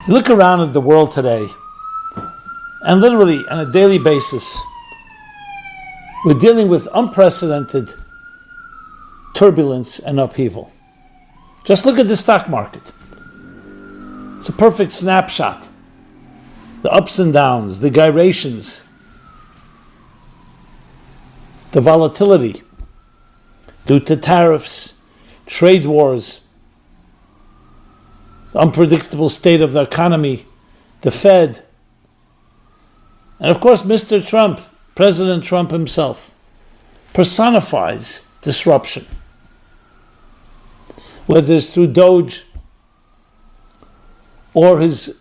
You look around at the world today, and literally on a daily basis, we're dealing with unprecedented turbulence and upheaval. Just look at the stock market. It's a perfect snapshot. The ups and downs, the gyrations, the volatility due to tariffs, trade wars, the unpredictable state of the economy, the Fed, and of course Mr. Trump, President Trump himself, personifies disruption. Whether it's through Doge or his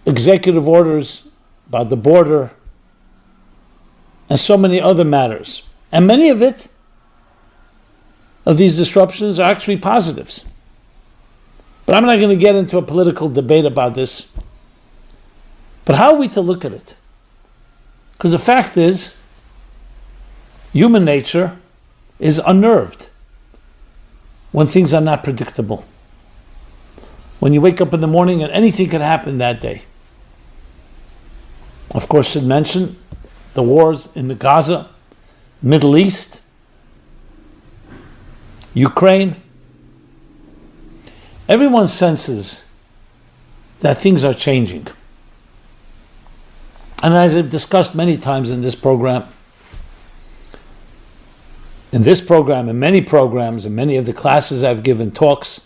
executive orders about the border and so many other matters. And many of these disruptions are actually positives. But I'm not going to get into a political debate about this. But how are we to look at it? Because the fact is, human nature is unnerved when things are not predictable. When you wake up in the morning and anything could happen that day. Of course, should mention the wars in the Gaza, Middle East, Ukraine. Everyone senses that things are changing. And as I've discussed many times in this program, in many programs, in many of the classes I've given talks,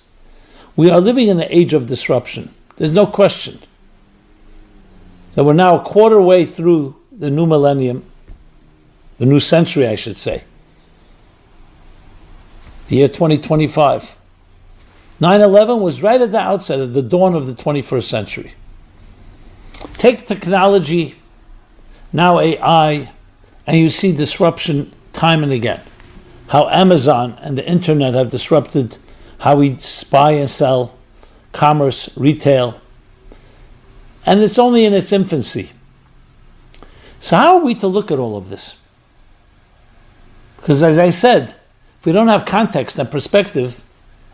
we are living in an age of disruption. There's no question that we're now a quarter way through the new millennium, the new century, I should say, the year 2025. 9/11 was right at the outset, at the dawn of the 21st century. Take technology, now AI, and you see disruption time and again. How Amazon and the internet have disrupted how we buy and sell, commerce, retail, and it's only in its infancy. So how are we to look at all of this? Because as I said, if we don't have context and perspective,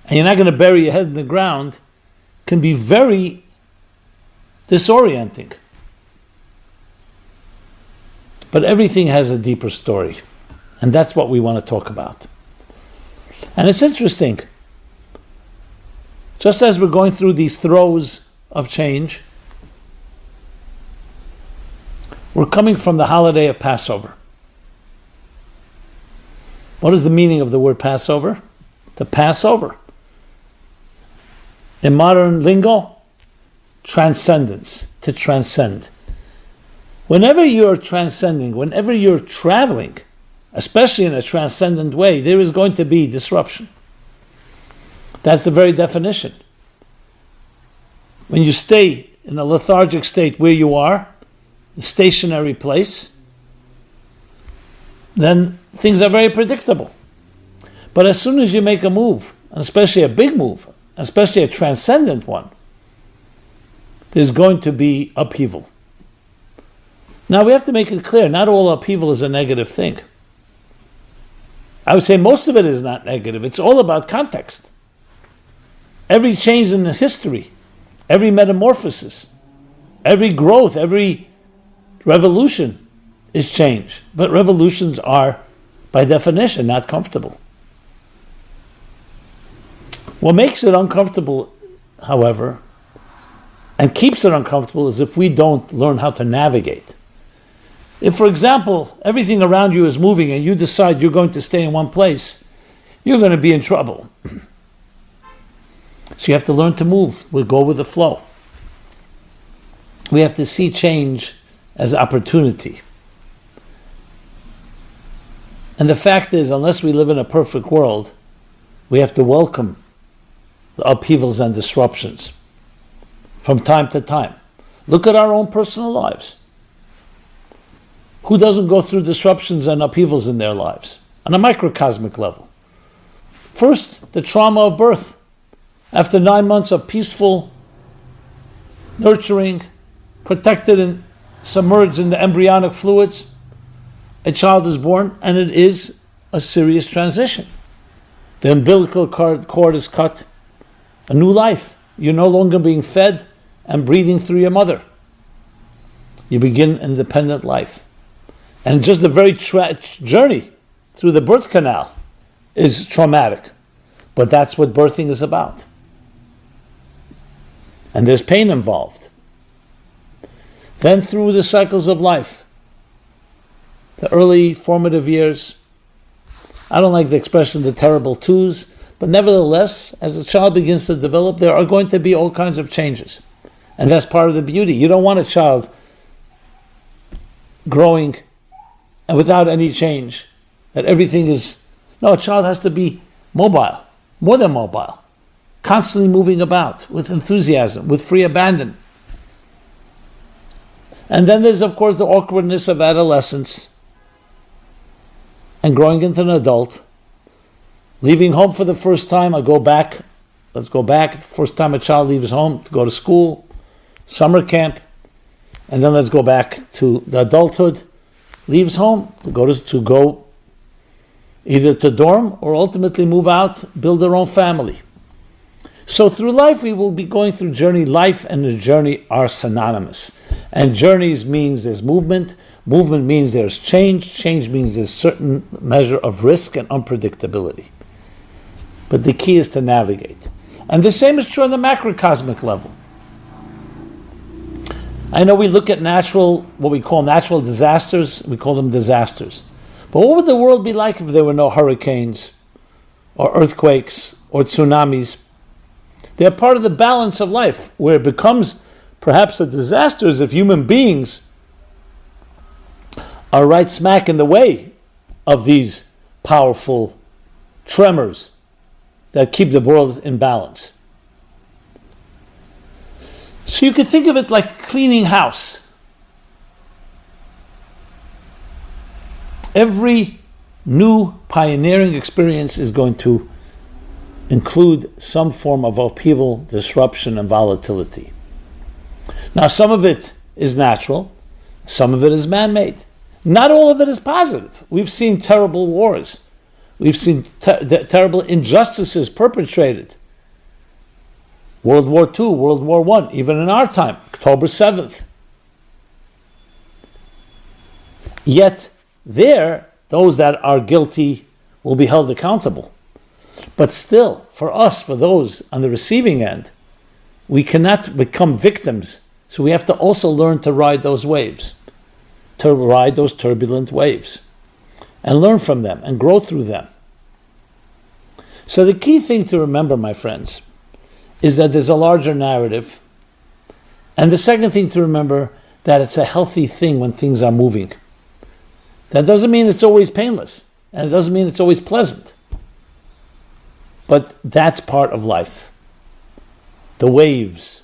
and you're not going to bury your head in the ground, it can be very disorienting. But everything has a deeper story, and that's what we want to talk about. And it's interesting. Just as we're going through these throes of change, we're coming from the holiday of Passover. What is the meaning of the word Passover? To pass over. In modern lingo, transcendence, to transcend. Whenever you're transcending, whenever you're traveling, especially in a transcendent way, there is going to be disruption. That's the very definition. When you stay in a lethargic state where you are, a stationary place, then things are very predictable. But as soon as you make a move, and especially a big move, especially a transcendent one, there's going to be upheaval. Now we have to make it clear, not all upheaval is a negative thing. I would say most of it is not negative. It's all about context. Every change in the history, every metamorphosis, every growth, every revolution is change. But revolutions are, by definition, not comfortable. What makes it uncomfortable, however, and keeps it uncomfortable, is if we don't learn how to navigate. If, for example, everything around you is moving and you decide you're going to stay in one place, you're going to be in trouble. So you have to learn to move. We'll go with the flow. We have to see change as opportunity. And the fact is, unless we live in a perfect world, we have to welcome the upheavals and disruptions from time to time. Look at our own personal lives. Who doesn't go through disruptions and upheavals in their lives on a microcosmic level? First, the trauma of birth. After 9 months of peaceful nurturing, protected and submerged in the embryonic fluids, a child is born, and it is a serious transition. The umbilical cord is cut, a new life you're no longer being fed and breathing through your mother. You begin an independent life. And just the very journey through the birth canal is traumatic. But that's what birthing is about. And there's pain involved. Then through the cycles of life, the early formative years, I don't like the expression the terrible twos, but nevertheless, as a child begins to develop, there are going to be all kinds of changes. And that's part of the beauty. You don't want a child growing and without any change, that everything is... No, a child has to be mobile, more than mobile, constantly moving about with enthusiasm, with free abandon. And then there's, of course, the awkwardness of adolescence and growing into an adult, leaving home for the first time. Let's go back. First time a child leaves home to go to school, summer camp, and then let's go back to the adulthood. Leaves home to go either to dorm or ultimately move out, build their own family. So through life, we will be going through journey. Life and the journey are synonymous. And journeys means there's movement. Movement means there's change. Change means there's certain measure of risk and unpredictability. But the key is to navigate. And the same is true on the macrocosmic level. I know we look at what we call natural disasters, we call them disasters. But what would the world be like if there were no hurricanes or earthquakes or tsunamis? They're part of the balance of life. Where it becomes perhaps a disaster is if human beings are right smack in the way of these powerful tremors that keep the world in balance. So you could think of it like cleaning house. Every new pioneering experience is going to include some form of upheaval, disruption, and volatility. Now, some of it is natural, some of it is man-made. Not all of it is positive. We've seen terrible wars. We've seen terrible injustices perpetrated. World War II, World War I, even in our time, October 7th. Yet, those that are guilty will be held accountable. But still, for us, for those on the receiving end, we cannot become victims. So we have to also learn to ride those waves, to ride those turbulent waves, and learn from them and grow through them. So the key thing to remember, my friends, is that there's a larger narrative. And the second thing to remember, that it's a healthy thing when things are moving. That doesn't mean it's always painless, and it doesn't mean it's always pleasant. But that's part of life. The waves,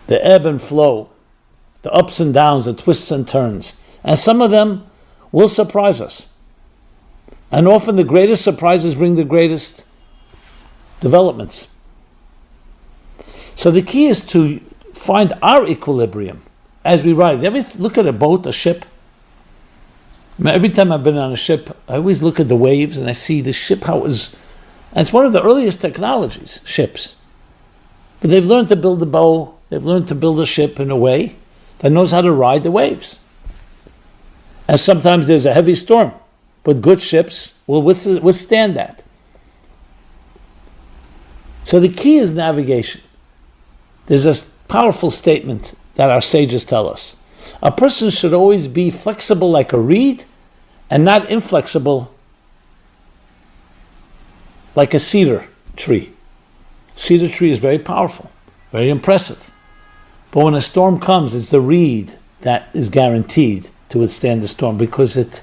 the ebb and flow, the ups and downs, the twists and turns. And some of them will surprise us. And often the greatest surprises bring the greatest developments. So the key is to find our equilibrium as we ride. Ever look at a boat, a ship? Every time I've been on a ship, I always look at the waves and I see the ship, how it was. And it's one of the earliest technologies, ships. But they've learned to build a bow, they've learned to build a ship in a way that knows how to ride the waves. And sometimes there's a heavy storm, but good ships will withstand that. So the key is navigation. There's a powerful statement that our sages tell us. A person should always be flexible like a reed and not inflexible like a cedar tree. Cedar tree is very powerful, very impressive. But when a storm comes, it's the reed that is guaranteed to withstand the storm because it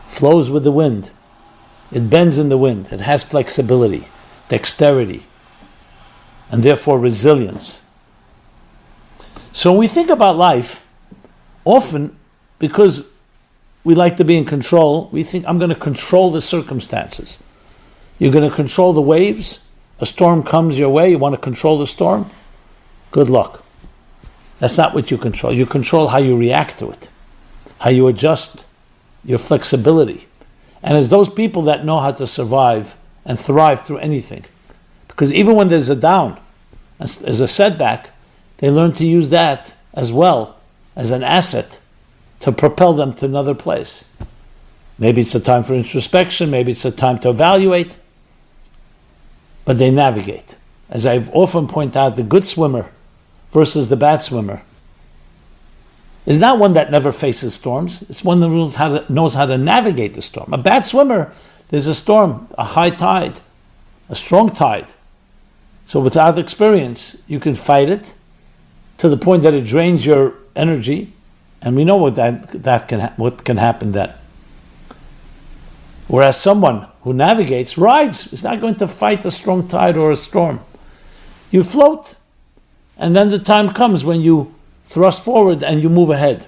flows with the wind. It bends in the wind. It has flexibility, dexterity, and therefore resilience. So when we think about life, often because we like to be in control, we think, I'm going to control the circumstances. You're going to control the waves. A storm comes your way, you want to control the storm? Good luck. That's not what you control. You control how you react to it, how you adjust your flexibility. And as those people that know how to survive and thrive through anything, Because even when there's a down, as a setback, they learn to use that as well as an asset to propel them to another place. Maybe it's a time for introspection, maybe it's a time to evaluate, but they navigate. As I've often pointed out, the good swimmer versus the bad swimmer is not one that never faces storms, it's one that knows how to navigate the storm. A bad swimmer, there's a storm, a high tide, a strong tide. So without experience, you can fight it to the point that it drains your energy, and we know what what can happen then. Whereas someone who navigates, rides, is not going to fight a strong tide or a storm. You float, and then the time comes when you thrust forward and you move ahead.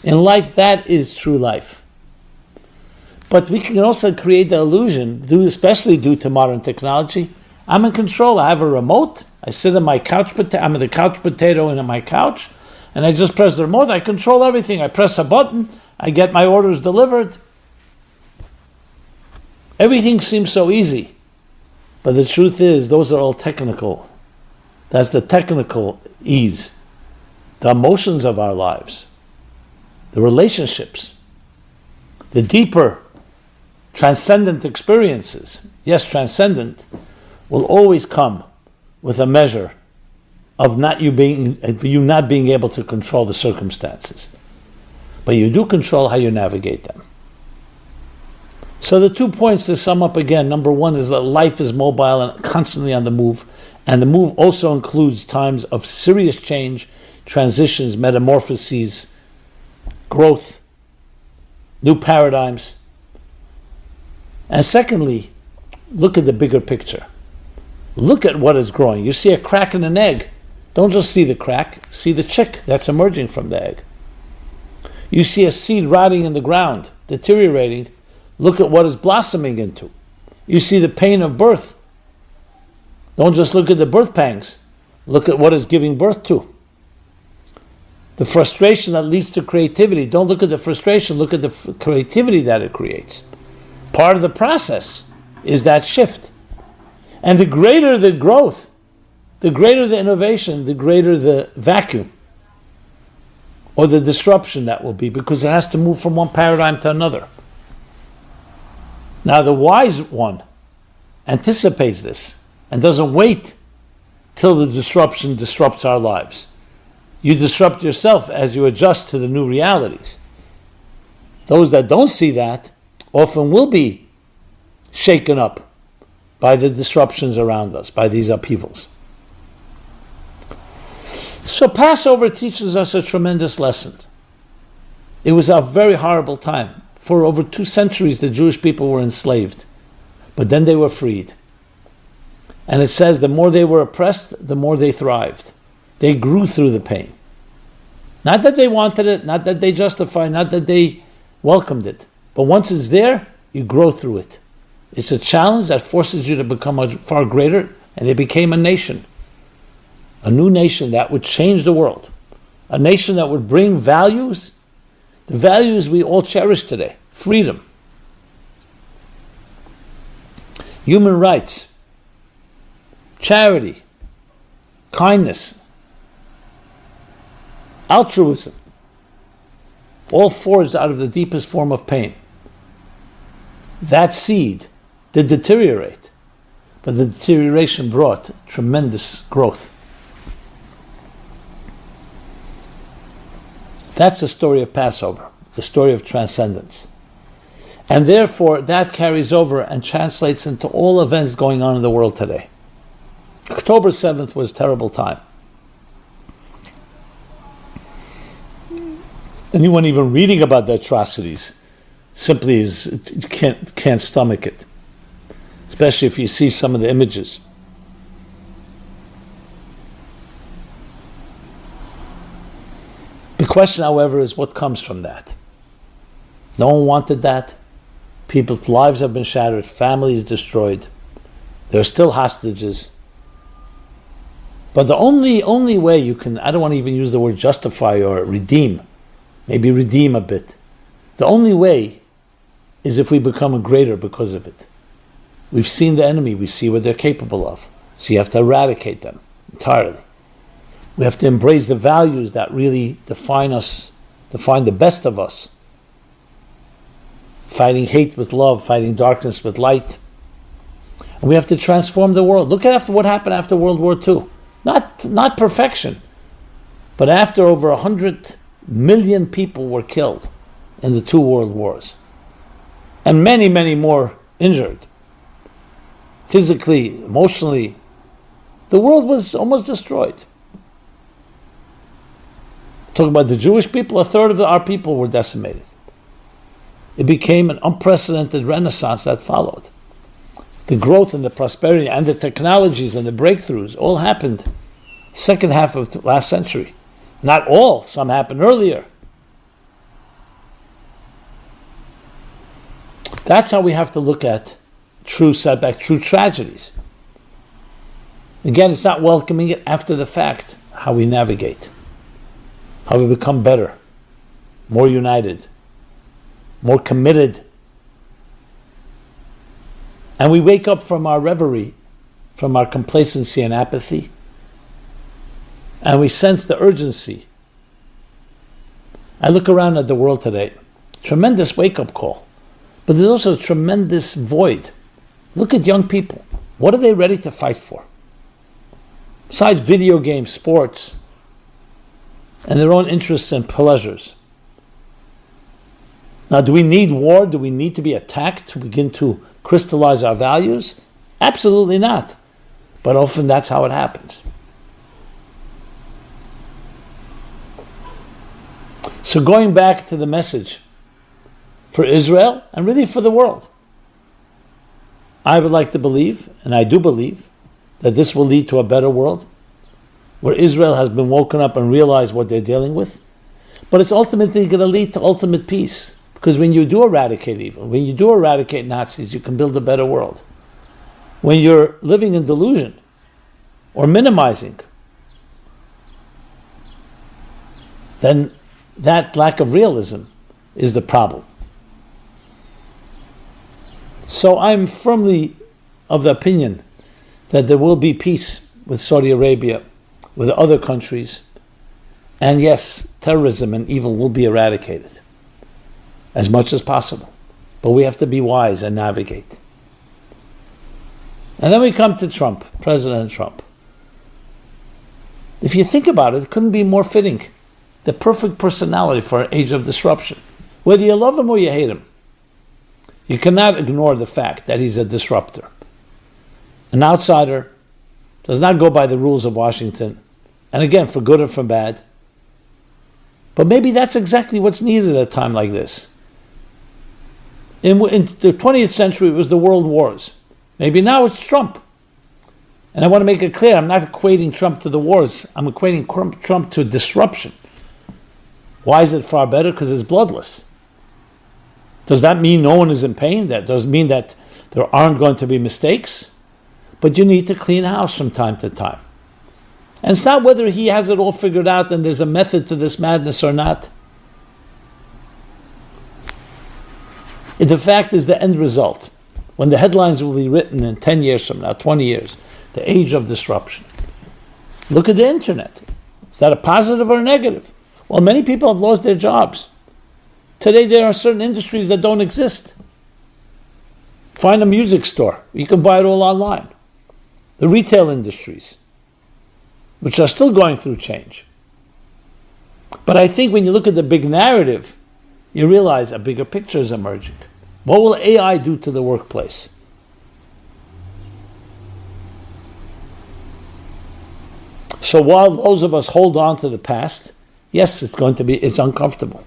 In life, that is true life. But we can also create the illusion, especially due to modern technology. I'm in control. I have a remote. I sit on my couch. I'm the couch potato in my couch, and I just press the remote. I control everything. I press a button. I get my orders delivered. Everything seems so easy, but the truth is, those are all technical. That's the technical ease. The emotions of our lives, the relationships, the deeper, transcendent experiences, yes, transcendent, will always come with a measure of you not being able to control the circumstances. But you do control how you navigate them. So the 2 points to sum up again, number one is that life is mobile and constantly on the move, and the move also includes times of serious change, transitions, metamorphoses, growth, new paradigms. And secondly, look at the bigger picture. Look at what is growing. You see a crack in an egg. Don't just see the crack, see the chick that's emerging from the egg. You see a seed rotting in the ground, deteriorating. Look at what it's blossoming into. You see the pain of birth. Don't just look at the birth pangs. Look at what it's giving birth to. The frustration that leads to creativity. Don't look at the frustration, look at the creativity that it creates. Part of the process is that shift. And the greater the growth, the greater the innovation, the greater the vacuum or the disruption that will be, because it has to move from one paradigm to another. Now the wise one anticipates this and doesn't wait till the disruption disrupts our lives. You disrupt yourself as you adjust to the new realities. Those that don't see that often will be shaken up by the disruptions around us, by these upheavals. So Passover teaches us a tremendous lesson. It was a very horrible time. For over 2 centuries, the Jewish people were enslaved, but then they were freed. And it says the more they were oppressed, the more they thrived. They grew through the pain. Not that they wanted it, not that they justified, not that they welcomed it. But once it's there, you grow through it. It's a challenge that forces you to become far greater, and they became a nation. A new nation that would change the world. A nation that would bring values, the values we all cherish today. Freedom, human rights, charity, kindness, altruism, all forged out of the deepest form of pain. That seed did deteriorate, but the deterioration brought tremendous growth. That's the story of Passover, the story of transcendence. And therefore, that carries over and translates into all events going on in the world today. October 7th was a terrible time. Anyone even reading about the atrocities simply can't stomach it, especially if you see some of the images. The question, however, is what comes from that. No one wanted that. People's lives have been shattered, families destroyed. There are still hostages. But the only way you can, I don't want to even use the word justify or redeem, maybe redeem a bit. The only way is if we become a greater because of it. We've seen the enemy. We see what they're capable of. So you have to eradicate them entirely. We have to embrace the values that really define us, define the best of us. Fighting hate with love, fighting darkness with light. And we have to transform the world. Look at what happened after World War II. Not perfection, but after over 100 million people were killed in the two world wars. And many, many more injured. Physically, emotionally. The world was almost destroyed. Talk about the Jewish people, a third of our people were decimated. It became an unprecedented renaissance that followed. The growth and the prosperity and the technologies and the breakthroughs all happened second half of the last century. Not all, some happened earlier. That's how we have to look at true setback, true tragedies. Again, it's not welcoming it after the fact, how we navigate, how we become better, more united, more committed. And we wake up from our reverie, from our complacency and apathy, and we sense the urgency. I look around at the world today, tremendous wake-up call, but there's also a tremendous void. Look at young people. What are they ready to fight for? Besides video games, sports, and their own interests and pleasures. Now, do we need war? Do we need to be attacked to begin to crystallize our values? Absolutely not. But often that's how it happens. So going back to the message for Israel and really for the world, I would like to believe, and I do believe, that this will lead to a better world where Israel has been woken up and realized what they're dealing with. But it's ultimately going to lead to ultimate peace. Because when you do eradicate evil, when you do eradicate Nazis, you can build a better world. When you're living in delusion or minimizing, then that lack of realism is the problem. So I'm firmly of the opinion that there will be peace with Saudi Arabia, with other countries, and yes, terrorism and evil will be eradicated as much as possible. But we have to be wise and navigate. And then we come to Trump, President Trump. If you think about it, it couldn't be more fitting. The perfect personality for an age of disruption. Whether you love him or you hate him, you cannot ignore the fact that he's a disruptor. An outsider, does not go by the rules of Washington. And again, for good or for bad. But maybe that's exactly what's needed at a time like this. In the 20th century, it was the world wars. Maybe now it's Trump. And I want to make it clear, I'm not equating Trump to the wars. I'm equating Trump to disruption. Why is it far better? Because it's bloodless. Does that mean no one is in pain? That doesn't mean that there aren't going to be mistakes. But you need to clean house from time to time. And it's not whether he has it all figured out and there's a method to this madness or not. The fact is the end result. When the headlines will be written in 10 years from now, 20 years, the age of disruption. Look at the internet. Is that a positive or a negative? Well, many people have lost their jobs. Today there are certain industries that don't exist. Find a music store. You can buy it all online. The retail industries, which are still going through change. But I think when you look at the big narrative, you realize a bigger picture is emerging. What will AI do to the workplace? So while those of us hold on to the past, yes, it's uncomfortable.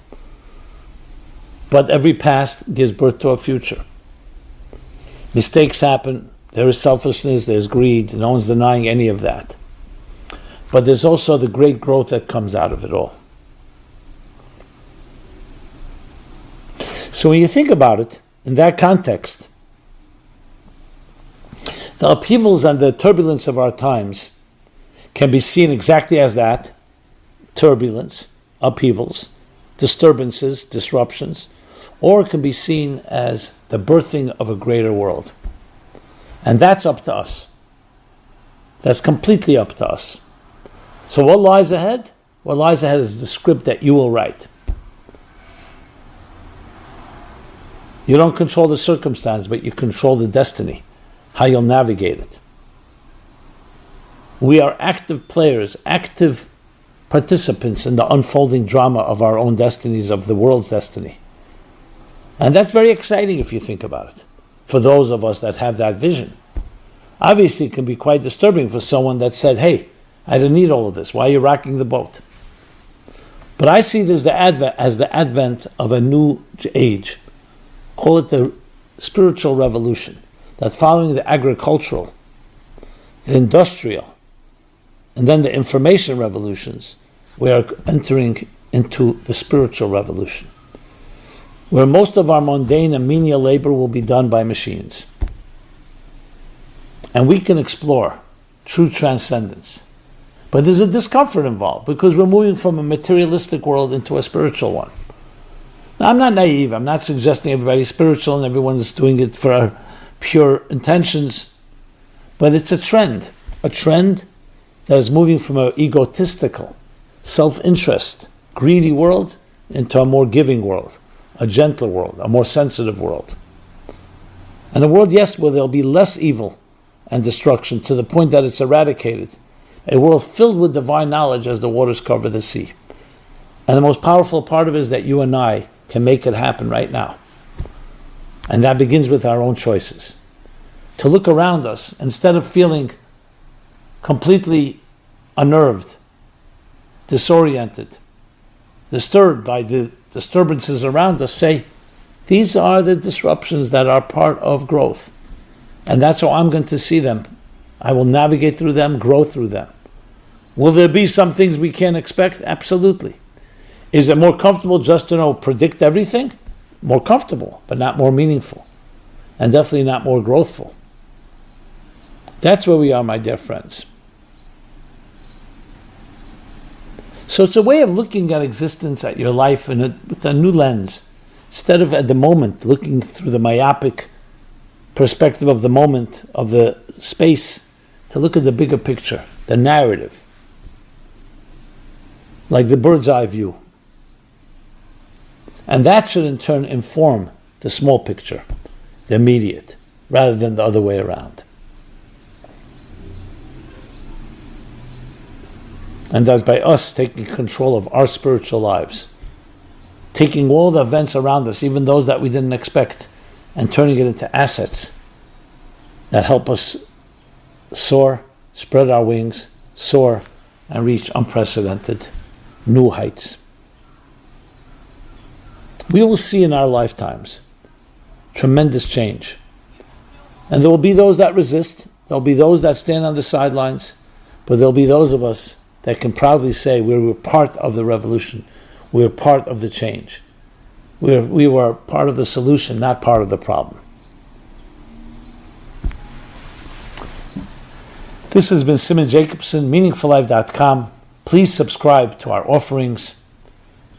But every past gives birth to a future. Mistakes happen. There is selfishness, there's greed. No one's denying any of that. But there's also the great growth that comes out of it all. So when you think about it, in that context, the upheavals and the turbulence of our times can be seen exactly as that: turbulence, upheavals, disturbances, disruptions, or it can be seen as the birthing of a greater world. And that's up to us. That's completely up to us. So what lies ahead? What lies ahead is the script that you will write. You don't control the circumstance, but you control the destiny, how you'll navigate it. We are active players, active participants in the unfolding drama of our own destinies, of the world's destiny. And that's very exciting if you think about it, for those of us that have that vision. Obviously, it can be quite disturbing for someone that said, hey, I didn't need all of this. Why are you rocking the boat? But I see this as the advent of a new age. Call it the spiritual revolution, that following the agricultural, the industrial, and then the information revolutions, we are entering into the spiritual revolution, where most of our mundane and menial labor will be done by machines. And we can explore true transcendence. But there's a discomfort involved because we're moving from a materialistic world into a spiritual one. Now, I'm not naive. I'm not suggesting everybody's spiritual and everyone's doing it for pure intentions. But it's a trend that is moving from an egotistical, self-interest, greedy world into a more giving world, a gentler world, a more sensitive world. And a world, yes, where there'll be less evil and destruction to the point that it's eradicated. A world filled with divine knowledge as the waters cover the sea. And the most powerful part of it is that you and I can make it happen right now. And that begins with our own choices. To look around us, instead of feeling completely unnerved, disoriented, disturbed by the disturbances around us, say, these are the disruptions that are part of growth. And that's how I'm going to see them. I will navigate through them, grow through them. Will there be some things we can't expect? Absolutely. Is it more comfortable just to predict everything? More comfortable, but not more meaningful. And definitely not more growthful. That's where we are, my dear friends. So it's a way of looking at existence, at your life, with a new lens. Instead of at the moment, looking through the myopic perspective of the moment, of the space, to look at the bigger picture, the narrative. Like the bird's eye view. And that should in turn inform the small picture, the immediate, rather than the other way around. And that's by us taking control of our spiritual lives, taking all the events around us, even those that we didn't expect, and turning it into assets that help us soar, spread our wings, soar, and reach unprecedented new heights. We will see in our lifetimes tremendous change. And there will be those that resist, there will be those that stand on the sidelines, but there will be those of us that can proudly say we were part of the revolution, we were part of the change. We were part of the solution, not part of the problem. This has been Simon Jacobson, meaningfullife.com. Please subscribe to our offerings.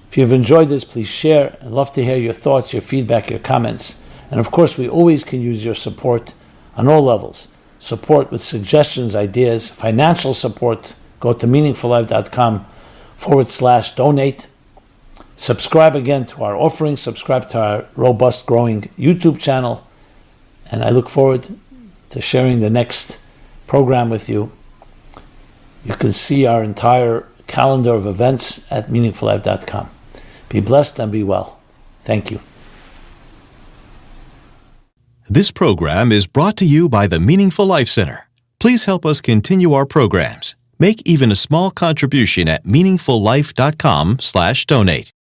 If you've enjoyed this, please share. I'd love to hear your thoughts, your feedback, your comments. And of course, we always can use your support on all levels. Support with suggestions, ideas, financial support. Go to meaningfullife.com/donate. Subscribe again to our offerings. Subscribe to our robust, growing YouTube channel. And I look forward to sharing the next program with you. You can see our entire calendar of events at meaningfullife.com. Be blessed and be well. Thank you. This program is brought to you by the Meaningful Life Center. Please help us continue our programs. Make even a small contribution at meaningfullife.com/donate.